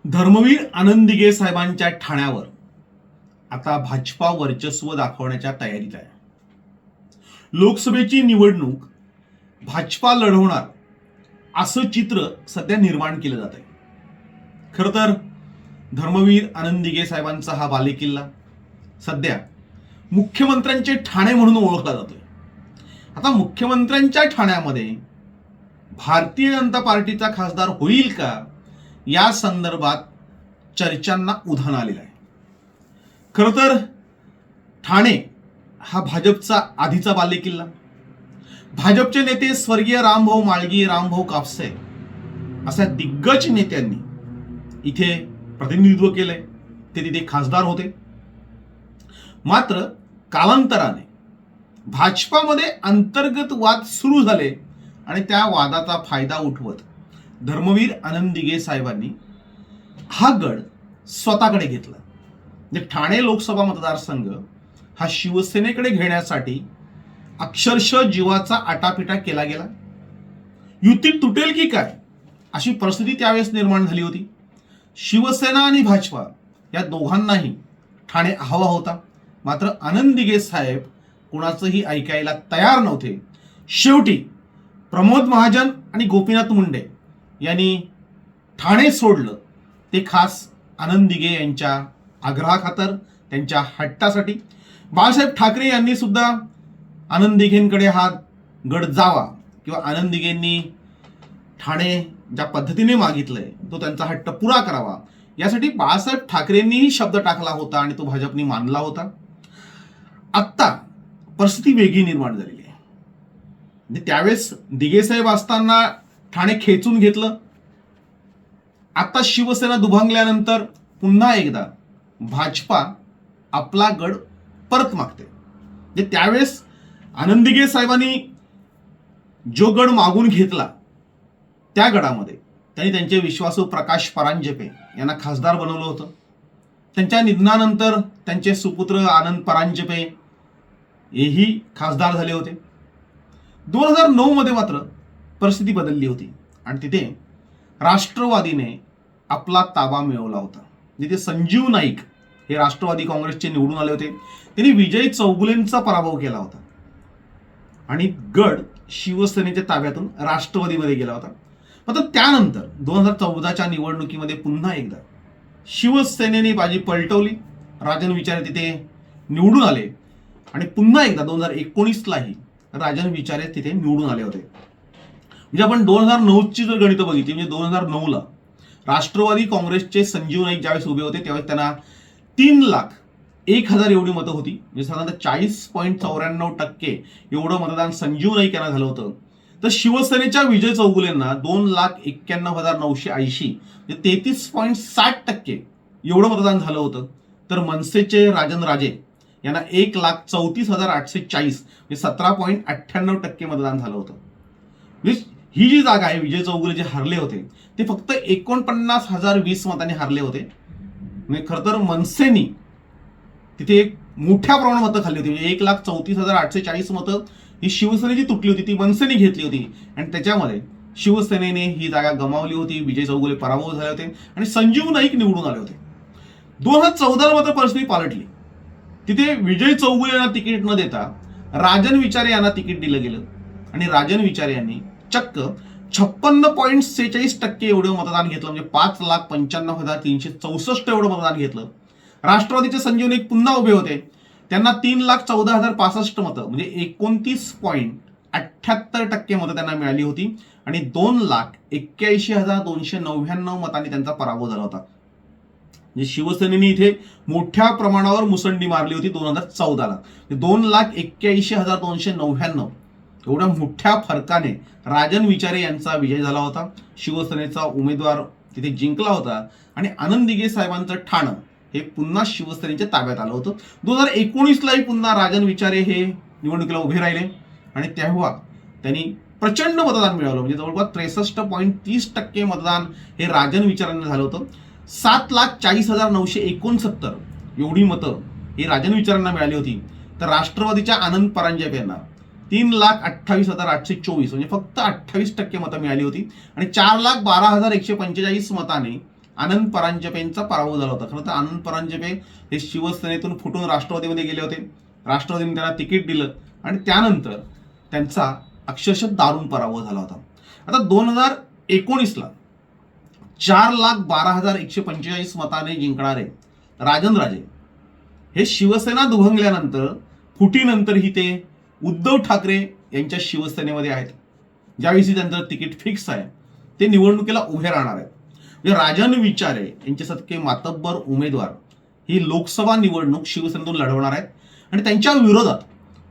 धर्मवीर आनंद दिघे साहेबांच्या ठाण्यावर आता भाजपा वर्चस्व दाखवण्याच्या तयारीत आहे. लोकसभेची निवडणूक भाजपा लढवणार असं चित्र सध्या निर्माण केलं जात आहे. खरं तर धर्मवीर आनंद दिघे साहेबांचा हा बालेकिल्ला सध्या मुख्यमंत्र्यांचे ठाणे म्हणून ओळखला जातोय. आता मुख्यमंत्र्यांच्या ठाण्यामध्ये भारतीय जनता पार्टीचा खासदार होईल का, या संदर्भात चर्चांना उधाण आलेलं आहे. खरं तर ठाणे हा भाजपचा आधीचा बालेकिल्ला. भाजपचे नेते स्वर्गीय रामभाऊ माळगी, रामभाऊ कापसे अशा दिग्गज नेत्यांनी इथे प्रतिनिधित्व केलंय. ते तिथे खासदार होते. मात्र कालांतराने भाजपामध्ये अंतर्गत वाद सुरू झाले आणि त्या वादाचा फायदा उठवत धर्मवीर आनंद दिघे साहेबांनी हा गड स्वतःकडे घेतला. म्हणजे ठाणे लोकसभा मतदारसंघ हा शिवसेनेकडे घेण्यासाठी अक्षरशः जीवाचा आटापिटा केला गेला. युती तुटेल की काय अशी परिस्थिती त्यावेळेस निर्माण झाली होती. शिवसेना आणि भाजपा या दोघांनाही ठाणे हवा होता. मात्र आनंद दिघे साहेब कुणाचंही ऐकायला तयार नव्हते. शेवटी प्रमोद महाजन आणि गोपीनाथ मुंडे यांनी ठाणे सोडलं, ते खास आनंद दिघे यांच्या आग्रहाखातर, त्यांच्या हट्टासाठी. बाळासाहेब ठाकरे यांनी सुद्धा आनंद दिघेंकडे हा गड जावा किंवा आनंद दिघेंनी ठाणे ज्या पद्धतीने मागितलंय तो त्यांचा हट्ट पुरा करावा, यासाठी बाळासाहेब ठाकरेंनीही शब्द टाकला होता आणि तो भाजपनी मानला होता. आत्ता परिस्थिती वेगळी निर्माण झालेली आहे. म्हणजे त्यावेळेस दिघे साहेब असताना ठाणे खेचून घेतलं. आता शिवसेना दुभंगल्यानंतर पुन्हा एकदा भाजपा आपला गड परत मागते. म्हणजे त्यावेळेस आनंद दिघे साहेबांनी जो गड मागून घेतला त्या गडामध्ये त्यांनी त्यांचे विश्वासू प्रकाश परांजपे यांना खासदार बनवलं होतं. त्यांच्या निधनानंतर त्यांचे सुपुत्र आनंद परांजपे हेही खासदार झाले होते. 2009 मध्ये मात्र परिस्थिती बदलली होती आणि तिथे राष्ट्रवादीने आपला ताबा मिळवला होता. जिथे संजीव नाईक हे राष्ट्रवादी काँग्रेसचे निवडून आले होते. त्यांनी विजय चौगुलेंचा पराभव केला होता आणि गड शिवसेनेच्या ताब्यातून राष्ट्रवादीमध्ये गेला होता. मात्र त्यानंतर 2014च्या निवडणुकीमध्ये पुन्हा एकदा शिवसेनेने बाजी पलटवली. राजन विचारे तिथे निवडून आले आणि पुन्हा एकदा 2019लाही राजन विचारे तिथे निवडून आले होते. म्हणजे आपण 2009ची जर गणितं बघितली, म्हणजे 2009ला राष्ट्रवादी काँग्रेसचे संजीव नाईक ज्यावेळेस उभे होते त्यावेळेस त्यांना 3,01,000 एवढी मतं होती. म्हणजे साधारणतः 40.94% एवढं मतदान संजीव नाईक यांना झालं होतं. तर शिवसेनेच्या विजय चौगुलेंना 2,91,980 म्हणजे 33.60% एवढं मतदान झालं होतं. तर मनसेचे राजन राजे यांना 1,34,840 म्हणजे 17.98% मतदान झालं होतं. म्हणजे ही जी जागा आहे, विजय चौगुले जे हरले होते ते फक्त 49,020 मतांनी हरले होते. म्हणजे खरं तर मनसेनी तिथे एक मोठ्या प्रमाणात मतं खाल्ली होती. म्हणजे 1,34,840 मतं ही शिवसेनेची तुटली होती, ती मनसेने घेतली होती आणि त्याच्यामध्ये शिवसेनेने ही जागा गमावली होती. विजय चौगुले पराभव झाले होते आणि संजीव नाईक निवडून आले होते. 2014ला मात्र परिस्थिती पालटली. तिथे विजय चौगुले यांना तिकीट न देता राजन विचारे यांना तिकीट दिलं गेलं आणि राजन विचारे यांनी चक्क 56.46% एवढं मतदान घेतलं. म्हणजे 5,95,364 एवढं मतदान घेतलं. राष्ट्रवादीचे संजीव नाईक पुन्हा उभे होते. त्यांना 3,14,065 मतं म्हणजे 29.78% मतं त्यांना मिळाली होती आणि 2,81,299 मतांनी त्यांचा पराभव झाला होता. म्हणजे शिवसेनेने इथे मोठ्या प्रमाणावर मुसंडी मारली होती 2014ला. 2,81,299 एवढ्या मोठ्या फरकाने राजन विचारे यांचा विजय झाला होता. शिवसेनेचा उमेदवार तिथे जिंकला होता आणि आनंद दिघे साहेबांचं ठाणं हे पुन्हा शिवसेनेच्या ताब्यात आलं होतं. 2019लाही पुन्हा राजन विचारे हे निवडणुकीला उभे राहिले आणि तेव्हा त्यांनी प्रचंड मतदान मिळवलं. म्हणजे जवळपास 63.30% मतदान हे राजन विचारांना झालं होतं. 7,40,969 एवढी मतं ही राजन विचारांना मिळाली होती. तर राष्ट्रवादीच्या आनंद परांजपे यांना 3,28,824 म्हणजे फक्त 28% मतं मिळाली होती आणि 4,12,145 मताने आनंद परांजपेंचा पराभव झाला होता. खरं तर आनंद परांजपे हे शिवसेनेतून फुटून राष्ट्रवादीमध्ये गेले होते. राष्ट्रवादीने त्यांना तिकीट दिलं आणि त्यानंतर त्यांचा अक्षरशः दारुण पराभव झाला होता. आता 2019ला 4,12,145 मताने जिंकणारे राजन राजे हे शिवसेना दुभंगल्यानंतर फुटीनंतरही ते उद्धव ठाकरे यांच्या शिवसेनेमध्ये आहेत. ज्यावेळी त्यांचं तिकीट फिक्स आहे ते निवडणुकीला उभे राहणार आहेत. म्हणजे राजन विचारे यांच्यासारखे मातब्बर उमेदवार ही लोकसभा निवडणूक शिवसेनेतून लढवणार आहेत आणि त्यांच्या विरोधात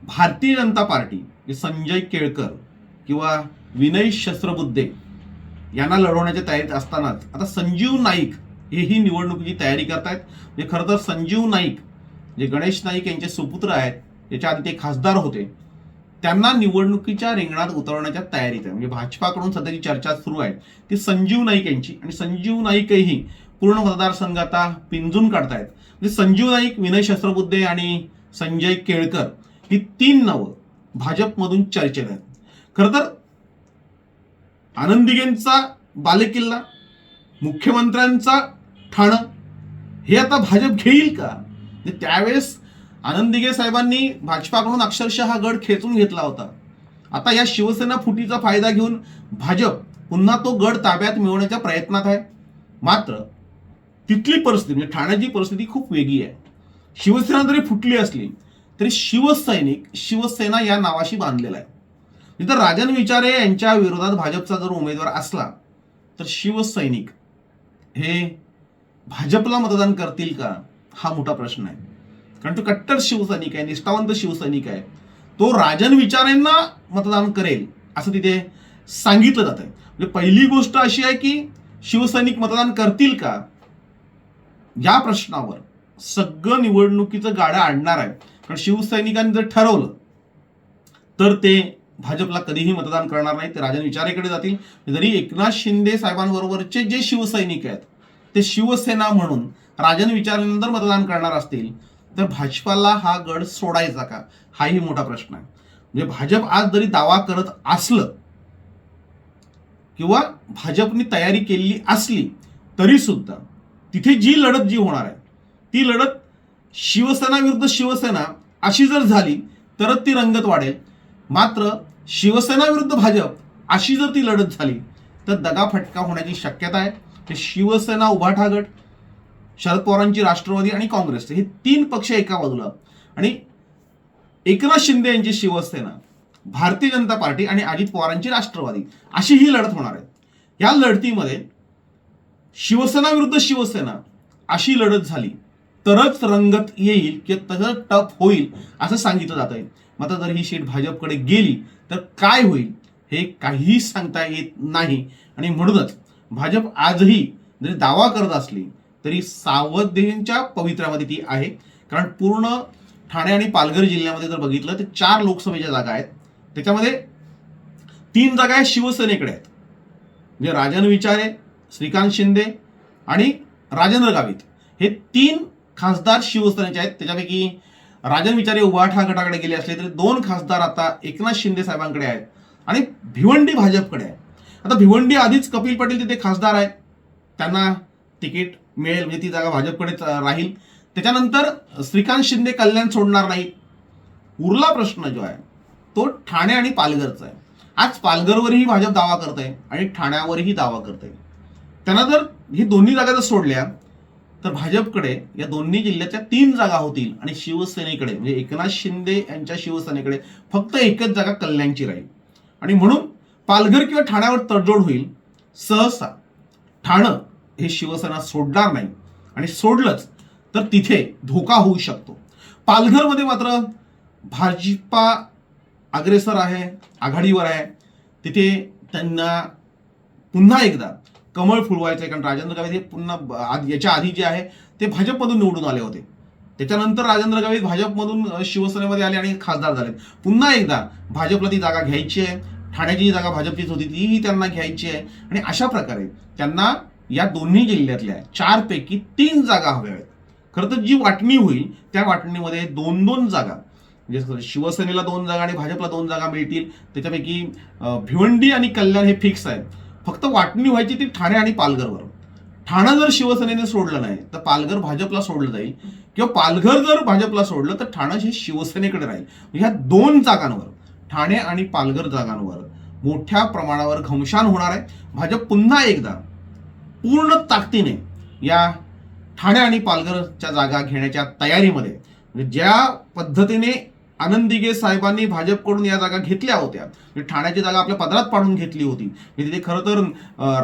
भारतीय जनता पार्टी संजय केळकर किंवा विनय सहस्त्रबुद्धे यांना लढवण्याच्या तयारीत असतानाच आता संजीव नाईक हेही निवडणुकीची तयारी करतायत. म्हणजे खरं तर संजीव नाईक जे गणेश नाईक यांचे सुपुत्र आहेत, याच्या आधी ते खासदार होते, त्यांना निवडणुकीच्या रिंगणात उतरवण्याच्या तयारीत आहे. म्हणजे भाजपाकडून सध्याची चर्चा सुरू आहे ती संजीव नाईक यांची, आणि संजीव नाईकही पूर्ण मतदारसंघ आता पिंजून काढतायत. म्हणजे संजीव नाईक, विनय सहस्त्रबुद्धे आणि संजय केळकर ही 3 नावं भाजपमधून चर्चेत आहेत. खरं तर आनंद दिघेंचा बालेकिल्ला, मुख्यमंत्र्यांचा ठाणं हे आता भाजप घेईल का? त्यावेळेस आनंद दिघे साहेबांनी भाजपाकडून अक्षरशः हा गड खेचून घेतला होता. आता या शिवसेना फुटीचा फायदा घेऊन भाजप पुन्हा तो गड ताब्यात मिळवण्याच्या प्रयत्नात आहे. मात्र तिथली परिस्थिती म्हणजे ठाण्याची परिस्थिती खूप वेगळी आहे. शिवसेना जरी फुटली असली तरी शिवसैनिक शिवसेना या नावाशी बांधलेला आहे. इथं राजन विचारे यांच्या विरोधात भाजपचा जर उमेदवार असला तर शिवसैनिक हे भाजपला मतदान करतील का, हा मोठा प्रश्न आहे. कारण तो कट्टर शिवसैनिक आहे, निष्ठावंत शिवसैनिक आहे. तो राजन विचारेंना मतदान करेल असं तिथे सांगितलं जात आहे. म्हणजे पहिली गोष्ट अशी आहे की शिवसैनिक मतदान करतील का, या प्रश्नावर सगळं निवडणुकीचं गाडं आणणार आहे. कारण शिवसैनिकांनी जर ठरवलं तर ते भाजपला कधीही मतदान करणार नाही, ते राजन विचारेकडे जातील. जरी एकनाथ शिंदे साहेबांबरोबरचे जे शिवसैनिक आहेत ते शिवसेना म्हणून राजन विचारेनंतर मतदान करणार असतील तर भाजपाला हा गड सोडायचा का, हाही मोठा प्रश्न आहे. म्हणजे भाजप आज जरी दावा करत असलं किंवा भाजपने तयारी केलेली असली तरी सुद्धा तिथे जी लढत होणार आहे ती लढत शिवसेना विरुद्ध शिवसेना अशी जर झाली तरच ती रंगत वाढेल. मात्र शिवसेना विरुद्ध भाजप अशी जर ती लढत झाली तर दगाफटका होण्याची शक्यता आहे. शिवसेना उभाठा गट, शरद पवारांची राष्ट्रवादी आणि काँग्रेस हे 3 पक्ष एका बाजूला आणि एकनाथ शिंदे यांची शिवसेना, भारतीय जनता पार्टी आणि अजित पवारांची राष्ट्रवादी अशी ही लढत होणार आहे. या लढतीमध्ये शिवसेना विरुद्ध शिवसेना अशी लढत झाली तरच रंगत येईल किंवा तसं टफ होईल असं सांगितलं जात आहे. मात्र जर ही सीट भाजपकडे गेली तर काय होईल हे काहीही सांगता येत नाही. आणि म्हणूनच भाजप आजही जरी दावा करत असली तरी सावधगिरीच्या पवित्र्यामध्ये ती आहे. कारण पूर्ण ठाणे आणि पालघर जिल्ह्यामध्ये जर बघितलं तर 4 लोकसभेच्या जागा आहेत, त्याच्यामध्ये 3 जागा आहेत शिवसेनेकडे आहेत. म्हणजे राजन विचारे, श्रीकांत शिंदे आणि राजेंद्र गावित हे 3 खासदार शिवसेनेचे आहेत. त्याच्यापैकी राजन विचारे उभाठा गटाकडे गेले असले तरी 2 खासदार आता एकनाथ शिंदे साहेबांकडे आहेत आणि भिवंडी भाजपकडे आहे. आता भिवंडी आधीच कपिल पाटील तिथे खासदार आहेत, त्यांना तिकीट मिळेल, म्हणजे ती जागा भाजपकडेच राहील. त्याच्यानंतर श्रीकांत शिंदे कल्याण सोडणार नाही. उरला प्रश्न जो आहे तो ठाणे आणि पालघरचा आहे. आज पालघरवरही भाजप दावा करत आहे आणि ठाण्यावरही दावा करत आहे. त्यांना जर ही दोन्ही जागा जर सोडल्या तर भाजपकडे या दोन्ही जिल्ह्याच्या 3 जागा होतील आणि शिवसेनेकडे म्हणजे एकनाथ शिंदे यांच्या शिवसेनेकडे फक्त एकच जागा कल्याणची राहील. आणि म्हणून पालघर किंवा ठाण्यावर तडजोड होईल. सहसा ठाणं हे शिवसेना सोडणार नाही आणि सोडलंच तर तिथे धोका होऊ शकतो. पालघरमध्ये मात्र भाजपा अग्रेसर आहे, आघाडीवर आहे. तिथे त्यांना पुन्हा एकदा कमळ फुलवायचं आहे. कारण राजेंद्र गावित हे पुन्हा याच्या आधी जे आहे ते भाजपमधून निवडून आले होते, त्याच्यानंतर राजेंद्र गावित भाजपमधून शिवसेनेमध्ये आले आणि खासदार झाले. पुन्हा एकदा भाजपला ती जागा घ्यायची आहे. ठाण्याची जी जागा भाजपचीच होती तीही त्यांना घ्यायची आहे. आणि अशा प्रकारे त्यांना या दोन्ही जिल्ह्यातल्या 4 पैकी 3 जागा हव्या आहेत. खरं तर जी वाटणी होईल त्या वाटणीमध्ये 2-2 जागा म्हणजे शिवसेनेला 2 जागा आणि भाजपला 2 जागा मिळतील. त्याच्यापैकी भिवंडी आणि कल्याण हे फिक्स आहे. फक्त वाटणी व्हायची ती ठाणे आणि पालघरवर. ठाणं जर शिवसेनेने सोडलं नाही तर पालघर भाजपला सोडलं जाईल, किंवा पालघर जर भाजपला सोडलं तर ठाणं हे शिवसेनेकडे राहील. ह्या दोन जागांवर, ठाणे आणि पालघर जागांवर मोठ्या प्रमाणावर घमशान होणार आहे. भाजप पुन्हा एकदा पूर्ण ताकदीने या ठाणे आणि पालघरच्या जागा घेण्याच्या तयारीमध्ये, म्हणजे ज्या पद्धतीने आनंद दिघे साहेबांनी भाजपकडून या जागा घेतल्या होत्या, म्हणजे ठाण्याची जागा आपल्या पदरात पाडून घेतली होती. म्हणजे तिथे खरं तर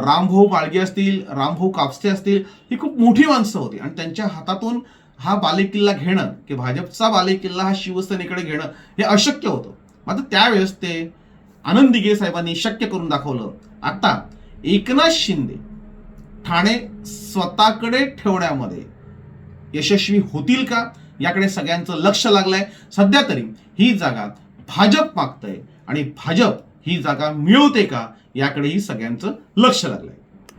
रामभाऊ बाळगे असतील, रामभाऊ कापसे असतील, ही खूप मोठी माणसं होती आणि त्यांच्या हातातून हा बालेकिल्ला घेणं, की भाजपचा बालेकिल्ला हा शिवसेनेकडे घेणं हे अशक्य होतं. मात्र त्यावेळेस ते आनंद दिघे साहेबांनी शक्य करून दाखवलं. आता एकनाथ शिंदे ठाणे स्वतःकडे ठेवण्यामध्ये यशस्वी होतील का, याकडे सगळ्यांचं लक्ष लागलंय. सध्या तरी ही जागा भाजप मागतंय आणि भाजप ही जागा मिळवते का, याकडेही सगळ्यांचं लक्ष लागलंय.